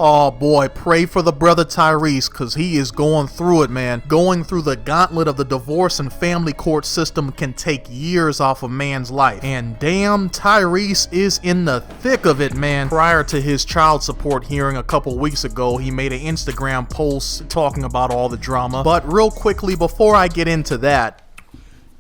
Oh boy, pray for the brother Tyrese, cause he is going through it, man. Going through the gauntlet of the divorce and family court system can take years off a man's life. And damn, Tyrese is in the thick of it, man. Prior to his child support hearing a couple weeks ago, he made an Instagram post talking about all the drama. But real quickly, before I get into that,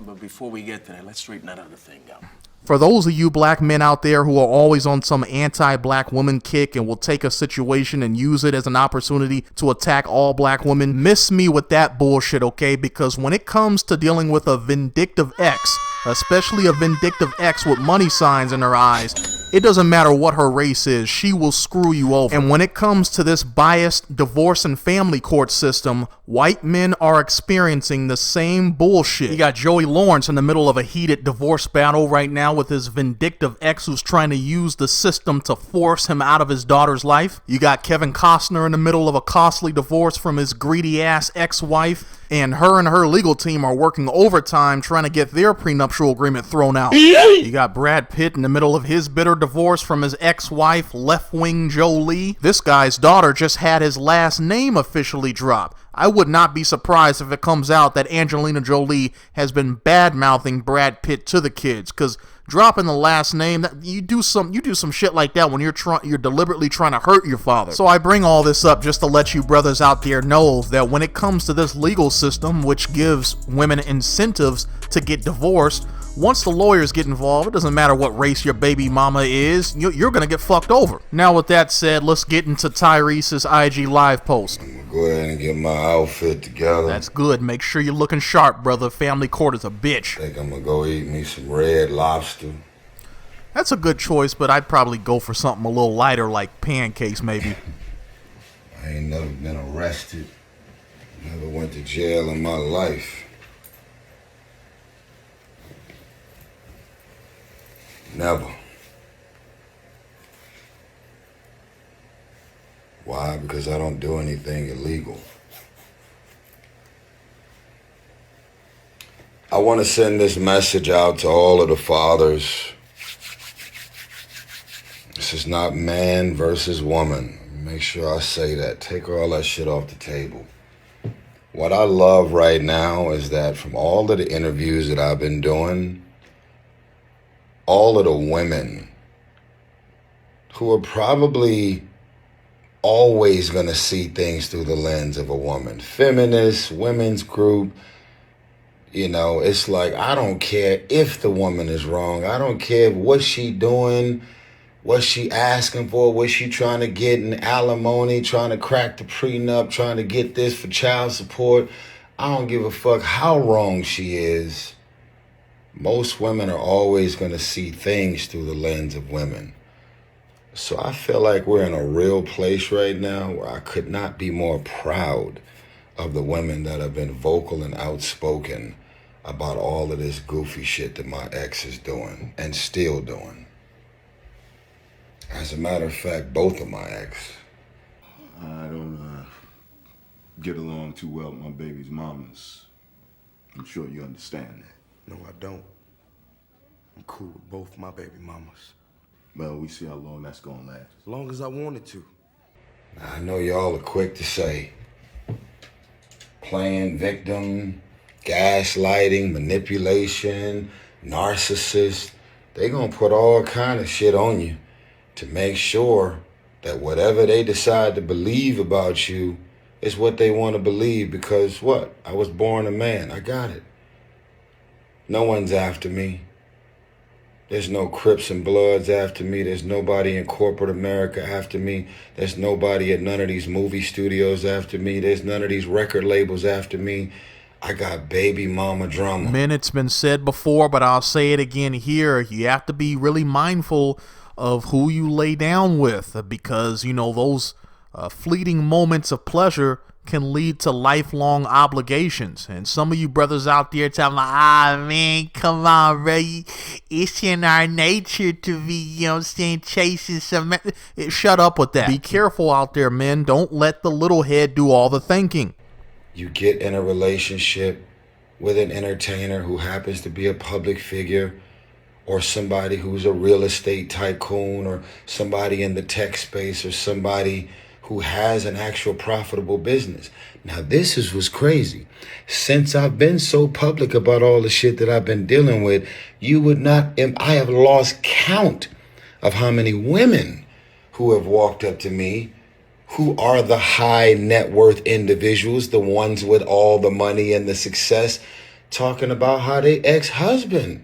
But before we get to that, let's straighten that other thing out. for those of you black men out there who are always on some anti-black woman kick and will take a situation and use it as an opportunity to attack all black women, miss me with that bullshit, okay? Because when it comes to dealing with a vindictive ex, especially a vindictive ex with money signs in her eyes, it doesn't matter what her race is, she will screw you over. And when it comes to this biased divorce and family court system, white men are experiencing the same bullshit. You got Joey Lawrence in the middle of a heated divorce battle right now with his vindictive ex who's trying to use the system to force him out of his daughter's life. You got Kevin Costner in the middle of a costly divorce from his greedy ass ex-wife, and her legal team are working overtime trying to get their prenuptial agreement thrown out. You got Brad Pitt in the middle of his bitter divorce from his ex-wife, left-wing Jolie. This guy's daughter just had his last name officially dropped. I would not be surprised if it comes out that Angelina Jolie has been bad-mouthing Brad Pitt to the kids, because dropping the last name, that you do some shit like that when you're deliberately trying to hurt your father. So I bring all this up just to let you brothers out there know that when it comes to this legal system, which gives women incentives to get divorced, once the lawyers get involved, it doesn't matter what race your baby mama is, you're gonna get fucked over. Now with that said, let's get into Tyrese's IG live post. I'm gonna go ahead and get my outfit together. That's good. Make sure you're looking sharp, brother. Family court is a bitch. I think I'm gonna go eat me some red lobster. That's a good choice, but I'd probably go for something a little lighter like pancakes maybe. I ain't never been arrested. Never went to jail in my life. Never. Why? Because I don't do anything illegal. I want to send this message out to all of the fathers. This is not man versus woman. Make sure I say that. Take all that shit off the table. What I love right now is that from all of the interviews that I've been doing, all of the women who are probably always going to see things through the lens of a woman. Feminists, women's group, you know, it's like, I don't care if the woman is wrong. I don't care what she doing, what she asking for, what she trying to get in alimony, trying to crack the prenup, trying to get this for child support. I don't give a fuck how wrong she is. Most women are always going to see things through the lens of women. So I feel like we're in a real place right now where I could not be more proud of the women that have been vocal and outspoken about all of this goofy shit that my ex is doing and still doing. As a matter of fact, both of my ex. I don't get along too well with my baby's mamas. I'm sure you understand that. No, I don't. I'm cool with both my baby mamas. Well, we see how long that's gonna last. As long as I wanted to. I know y'all are quick to say playing victim, gaslighting, manipulation, narcissist. They gonna put all kind of shit on you to make sure that whatever they decide to believe about you is what they want to believe, because what? I was born a man. I got it. No one's after me. There's no Crips and Bloods after me. There's nobody in corporate America after me. There's nobody at none of these movie studios after me. There's none of these record labels after me. I got baby mama drama. Man, it's been said before, but I'll say it again here. You have to be really mindful of who you lay down with, because, you know, those fleeting moments of pleasure can lead to lifelong obligations. And some of you brothers out there telling me, man, come on, bro. It's in our nature to be, you know what I'm saying, chasing some... Shut up with that. Be careful out there, men. Don't let the little head do all the thinking. You get in a relationship with an entertainer who happens to be a public figure, or somebody who's a real estate tycoon, or somebody in the tech space, or somebody who has an actual profitable business. Now, this is what's crazy. Since I've been so public about all the shit that I've been dealing with, you would not, I have lost count of how many women who have walked up to me who are the high net worth individuals, the ones with all the money and the success, talking about how their ex-husband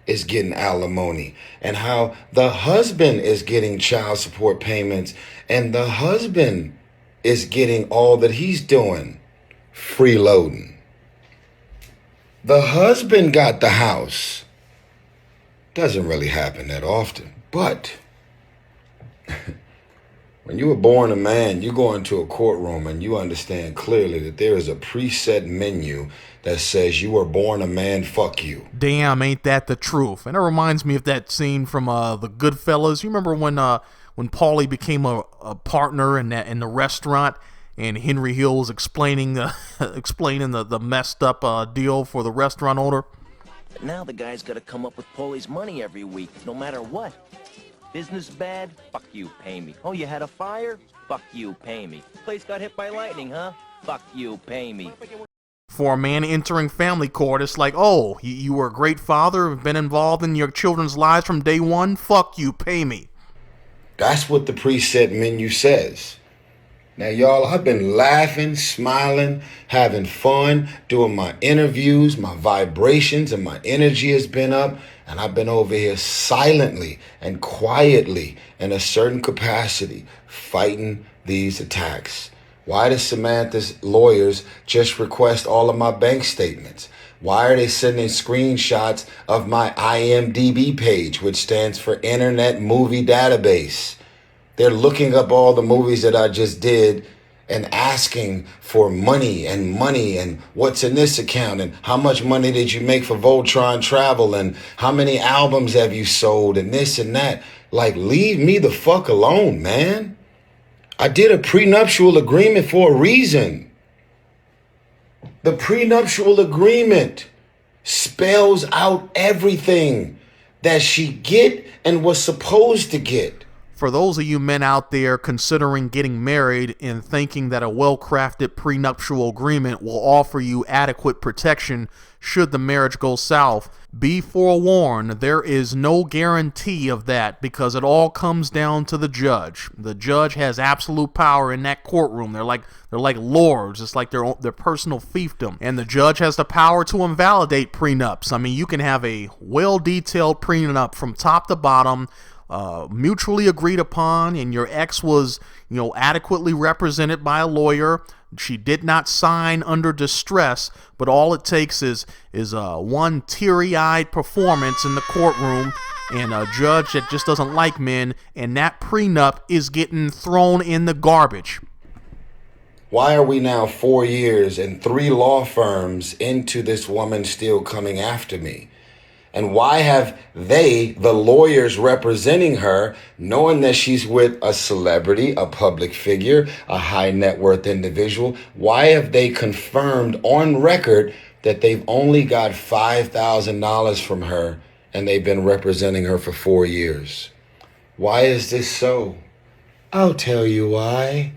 is getting alimony and how the husband is getting child support payments and the husband is getting all that he's doing, freeloading. The husband got the house. Doesn't really happen that often, but when you were born a man, you go into a courtroom and you understand clearly that there is a preset menu that says you were born a man, fuck you. Damn, ain't that the truth? And it reminds me of that scene from the Goodfellas. You remember when Paulie became a partner in the restaurant, and Henry Hill was explaining the messed up deal for the restaurant owner? But now the guy's got to come up with Paulie's money every week, no matter what. Business bad? Fuck you, pay me. Oh, you had a fire? Fuck you, pay me. Place got hit by lightning, huh? Fuck you, pay me. For a man entering family court, it's like, oh, you were a great father, have been involved in your children's lives from day one? Fuck you, pay me. That's what the preset menu says. Now, y'all, I've been laughing, smiling, having fun, doing my interviews, my vibrations and my energy has been up, and I've been over here silently and quietly in a certain capacity fighting these attacks. Why does Samantha's lawyers just request all of my bank statements? Why are they sending screenshots of my IMDb page, which stands for Internet Movie Database? They're looking up all the movies that I just did and asking for money and what's in this account and how much money did you make for Voltron Travel and how many albums have you sold and this and that. Like, leave me the fuck alone, man. I did a prenuptial agreement for a reason. The prenuptial agreement spells out everything that she get and was supposed to get. For those of you men out there considering getting married and thinking that a well-crafted prenuptial agreement will offer you adequate protection should the marriage go south, be forewarned, there is no guarantee of that because it all comes down to the judge. The judge has absolute power in that courtroom. They're like lords. It's like their personal fiefdom. And the judge has the power to invalidate prenups. I mean, you can have a well-detailed prenup from top to bottom, mutually agreed upon, and your ex was, adequately represented by a lawyer. She did not sign under distress, but all it takes is one teary-eyed performance in the courtroom and a judge that just doesn't like men, and that prenup is getting thrown in the garbage. Why are we now 4 years and 3 law firms into this woman still coming after me? And why have they, the lawyers representing her, knowing that she's with a celebrity, a public figure, a high net worth individual, why have they confirmed on record that they've only got $5,000 from her and they've been representing her for 4 years? Why is this so? I'll tell you why.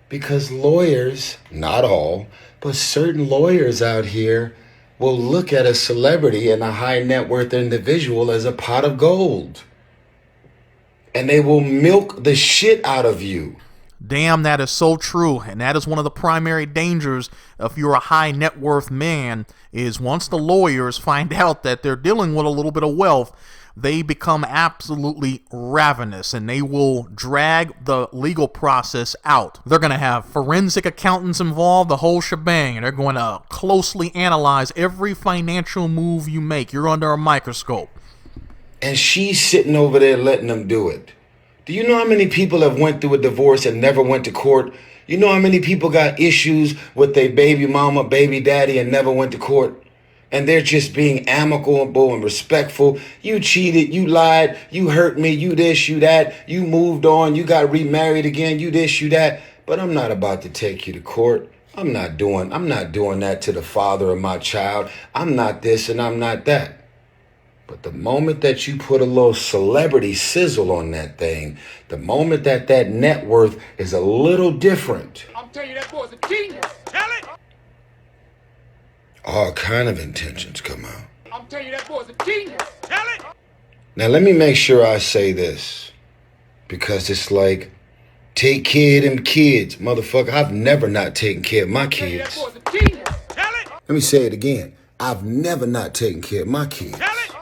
Because lawyers, not all, but certain lawyers out here will look at a celebrity and a high net worth individual as a pot of gold. And they will milk the shit out of you. Damn, that is so true. And that is one of the primary dangers if you're a high net worth man, is once the lawyers find out that they're dealing with a little bit of wealth, they become absolutely ravenous and they will drag the legal process out. They're going to have forensic accountants involved, the whole shebang, and they're going to closely analyze every financial move you make. You're under a microscope. And she's sitting over there letting them do it. Do you know how many people have went through a divorce and never went to court? You know how many people got issues with their baby mama, baby daddy, and never went to court? And they're just being amicable and respectful. You cheated, you lied, you hurt me, you this, you that, you moved on, you got remarried again, you this, you that. But I'm not about to take you to court. I'm not doing that to the father of my child. I'm not this and I'm not that. But the moment that you put a little celebrity sizzle on that thing, the moment that that net worth is a little different, I'm telling you, that boy's a genius. Tell it. all kind of intentions come out. I'm telling you, that boy's a genius. Tell it. Now let me make sure I say this, because it's like, take care of them kids. Motherfucker, I've never not taken care of my kids. That boy's a genius. Tell it. Let me say it again. I've never not taken care of my kids. Tell it.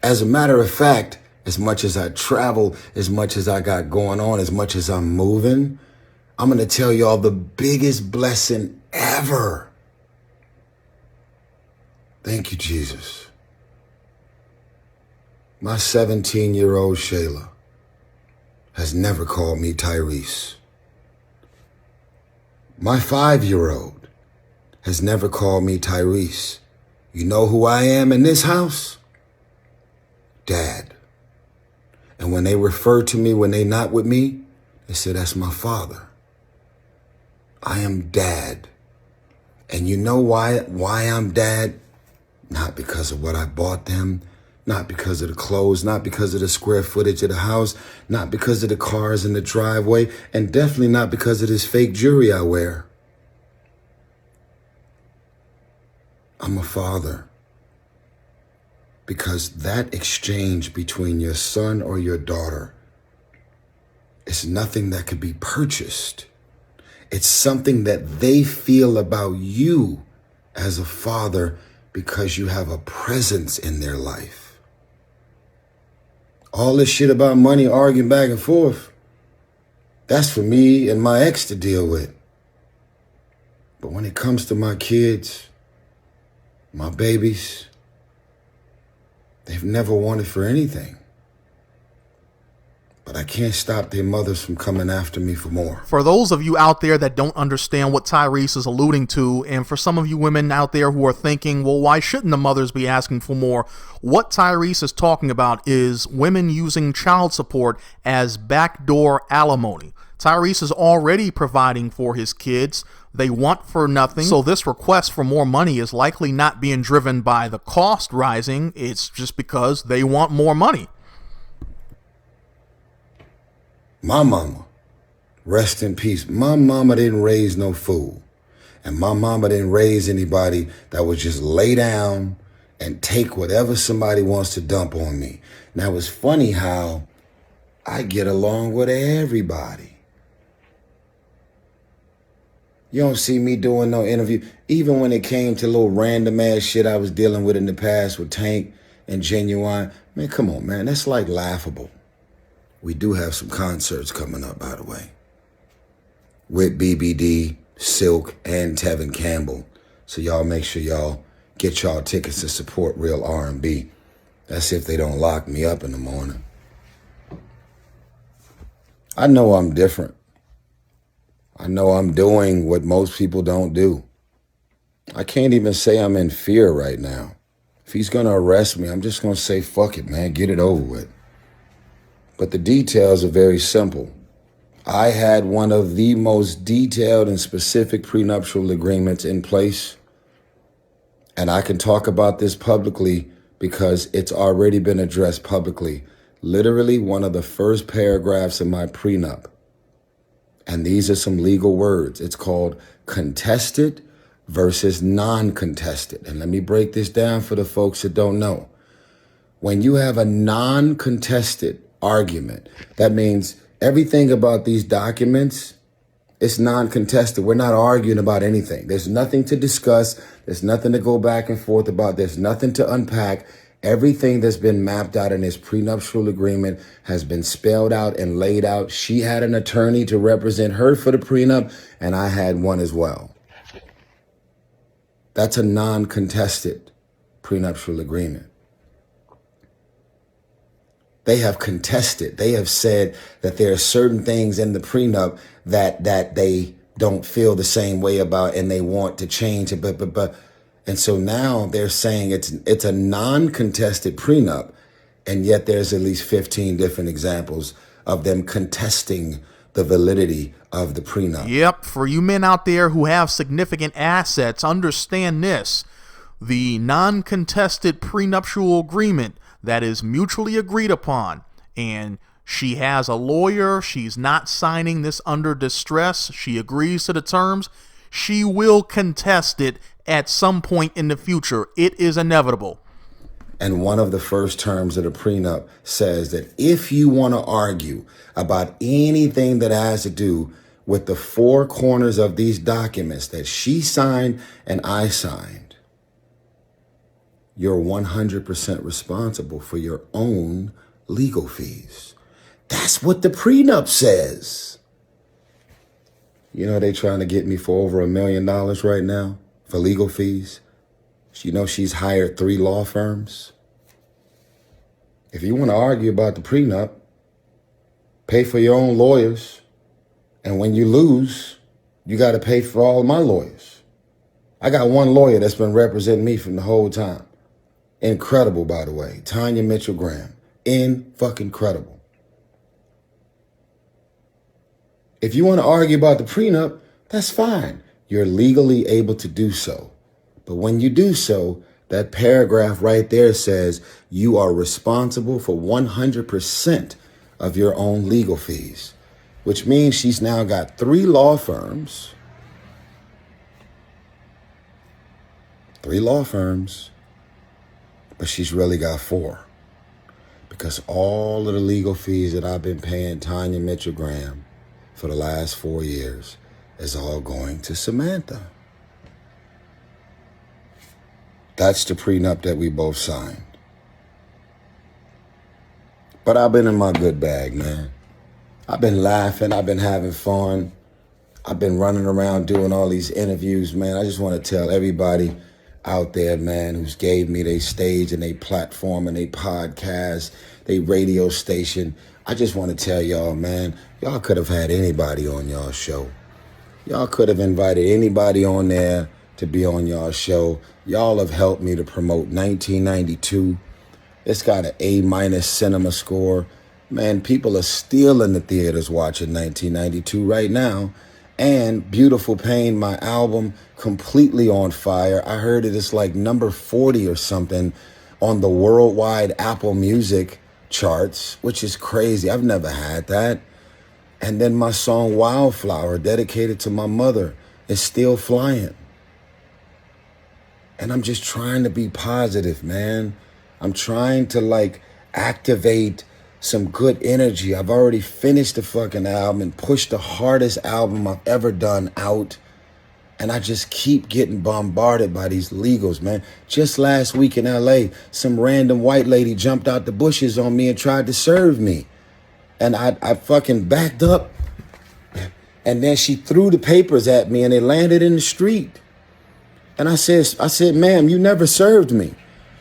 As a matter of fact, as much as I travel, as much as I got going on, as much as I'm moving, I'm going to tell y'all the biggest blessing ever. Thank you, Jesus. My 17-year-old Shayla has never called me Tyrese. My 5-year-old has never called me Tyrese. You know who I am in this house? Dad. And when they refer to me when they not with me, they say that's my father. I am Dad. And you know why I'm Dad? Not because of what I bought them, not because of the clothes, not because of the square footage of the house, not because of the cars in the driveway, and definitely not because of this fake jewelry I wear. I'm a father. Because that exchange between your son or your daughter is nothing that could be purchased. It's something that they feel about you as a father because you have a presence in their life. All this shit about money, arguing back and forth, that's for me and my ex to deal with. But when it comes to my kids, my babies, they've never wanted for anything. But I can't stop their mothers from coming after me for more. For those of you out there that don't understand what Tyrese is alluding to, and for some of you women out there who are thinking, well, why shouldn't the mothers be asking for more? What Tyrese is talking about is women using child support as backdoor alimony. Tyrese is already providing for his kids. They want for nothing. So this request for more money is likely not being driven by the cost rising. It's just because they want more money. My mama, rest in peace. My mama didn't raise no fool. And my mama didn't raise anybody that would just lay down and take whatever somebody wants to dump on me. Now, it's funny how I get along with everybody. You don't see me doing no interview. Even when it came to little random ass shit I was dealing with in the past with Tank and Genuine. Man, come on, man. That's like laughable. We do have some concerts coming up, by the way, with BBD, Silk, and Tevin Campbell. So y'all make sure y'all get y'all tickets to support real R&B. That's if they don't lock me up in the morning. I know I'm different. I know I'm doing what most people don't do. I can't even say I'm in fear right now. If he's going to arrest me, I'm just going to say, fuck it, man, get it over with. But the details are very simple. I had one of the most detailed and specific prenuptial agreements in place. And I can talk about this publicly because it's already been addressed publicly. Literally one of the first paragraphs of my prenup. And these are some legal words. It's called contested versus non-contested. And let me break this down for the folks that don't know. When you have a non-contested argument, that means everything about these documents is non-contested. We're not arguing about anything. There's nothing to discuss. There's nothing to go back and forth about. There's nothing to unpack. Everything that's been mapped out in this prenuptial agreement has been spelled out and laid out. She had an attorney to represent her for the prenup, and I had one as well. That's a non-contested prenuptial agreement. They have contested. They have said that there are certain things in the prenup that they don't feel the same way about and they want to change it. But and so now they're saying it's a non-contested prenup, and yet there's at least 15 different examples of them contesting the validity of the prenup. Yep, for you men out there who have significant assets, understand this. the non-contested prenuptial agreement that is mutually agreed upon, and she has a lawyer, she's not signing this under distress, she agrees to the terms, she will contest it at some point in the future. It is inevitable. And one of the first terms of the prenup says that if you want to argue about anything that has to do with the four corners of these documents that she signed and I signed, you're 100% responsible for your own legal fees. That's what the prenup says. You know, they trying to get me for over $1 million right now for legal fees. You know, she's hired 3 law firms. If you want to argue about the prenup, pay for your own lawyers. And when you lose, you got to pay for all of my lawyers. I got one lawyer that's been representing me from the whole time. Incredible, by the way. Tanya Mitchell-Graham. In-fucking-credible. If you want to argue about the prenup, that's fine. You're legally able to do so. But when you do so, that paragraph right there says you are responsible for 100% of your own legal fees, which means she's now got 3 law firms. 3 law firms, but she's really got 4. Because all of the legal fees that I've been paying Tanya Mitchell-Graham for the last 4 years is all going to Samantha. That's the prenup that we both signed. But I've been in my good bag, man. I've been laughing. I've been having fun. I've been running around doing all these interviews, man. I just want to tell everybody out there, man, who's gave me their stage and their platform and their podcast, their radio station. I just want to tell y'all, man, y'all could have had anybody on y'all show. Y'all could have invited anybody on there to be on y'all show. Y'all have helped me to promote 1992. It's got an A- cinema score. Man, people are still in the theaters watching 1992 right now. And Beautiful Pain, my album, completely on fire. I heard it's like number 40 or something on the worldwide Apple Music charts, which is crazy. I've never had that. And then my song Wildflower, dedicated to my mother, is still flying. And I'm just trying to be positive, man. I'm trying to activate some good energy. I've already finished the fucking album and pushed the hardest album I've ever done out. And I just keep getting bombarded by these legals, man. Just last week in LA, some random white lady jumped out the bushes on me and tried to serve me. And I fucking backed up. And then she threw the papers at me and they landed in the street. And I said, ma'am, you never served me.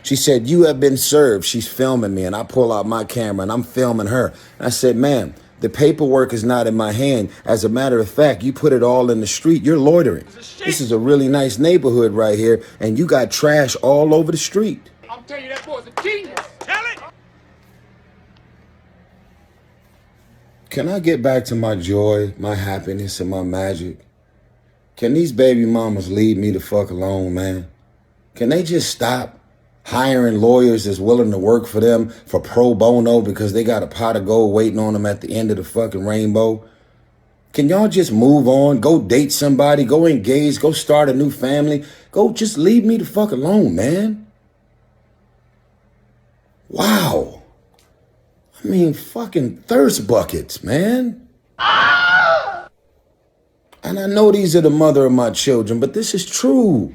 She said, you have been served. She's filming me. And I pull out my camera and I'm filming her. And I said, ma'am, the paperwork is not in my hand. As a matter of fact, you put it all in the street. You're loitering. This is a really nice neighborhood right here. And you got trash all over the street. I'm telling you, that boy's a genius. Tell it. Can I get back to my joy, my happiness, and my magic? Can these baby mamas leave me the fuck alone, man? Can they just stop hiring lawyers that's willing to work for them for pro bono because they got a pot of gold waiting on them at the end of the fucking rainbow? Can y'all just move on, go date somebody, go engage, go start a new family? Go just leave me the fuck alone, man. Wow. I mean, fucking thirst buckets, man. And I know these are the mother of my children, but this is true.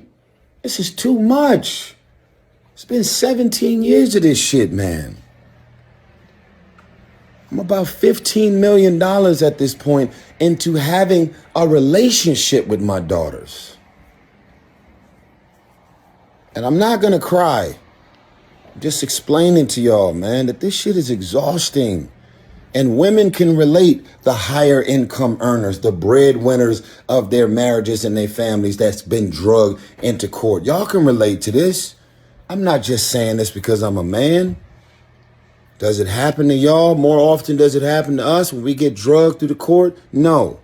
This is too much. It's been 17 years of this shit, man. I'm about $15 million at this point into having a relationship with my daughters. And I'm not gonna cry. I'm just explaining to y'all, man, that this shit is exhausting. And women can relate, the higher income earners, the breadwinners of their marriages and their families that's been drugged into court. Y'all can relate to this. I'm not just saying this because I'm a man. Does it happen to y'all? More often does it happen to us when we get drugged through the court? No.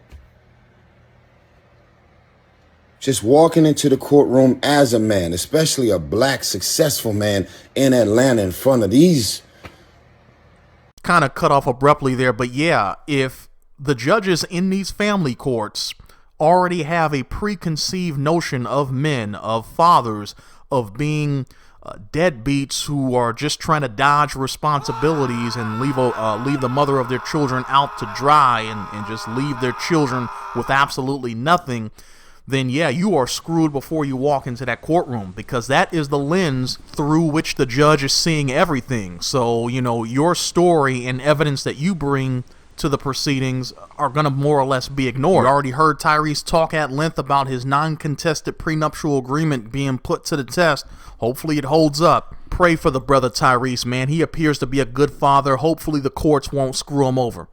Just walking into the courtroom as a man, especially a black successful man in Atlanta in front of these. Kind of cut off abruptly there, but yeah, if the judges in these family courts already have a preconceived notion of men, of fathers, of being deadbeats who are just trying to dodge responsibilities and leave the mother of their children out to dry and just leave their children with absolutely nothing, then yeah, you are screwed before you walk into that courtroom, because that is the lens through which the judge is seeing everything. So, you know, your story and evidence that you bring to the proceedings are going to more or less be ignored. You already heard Tyrese talk at length about his non-contested prenuptial agreement being put to the test. Hopefully it holds up. Pray for the brother Tyrese, man. He appears to be a good father. Hopefully the courts won't screw him over.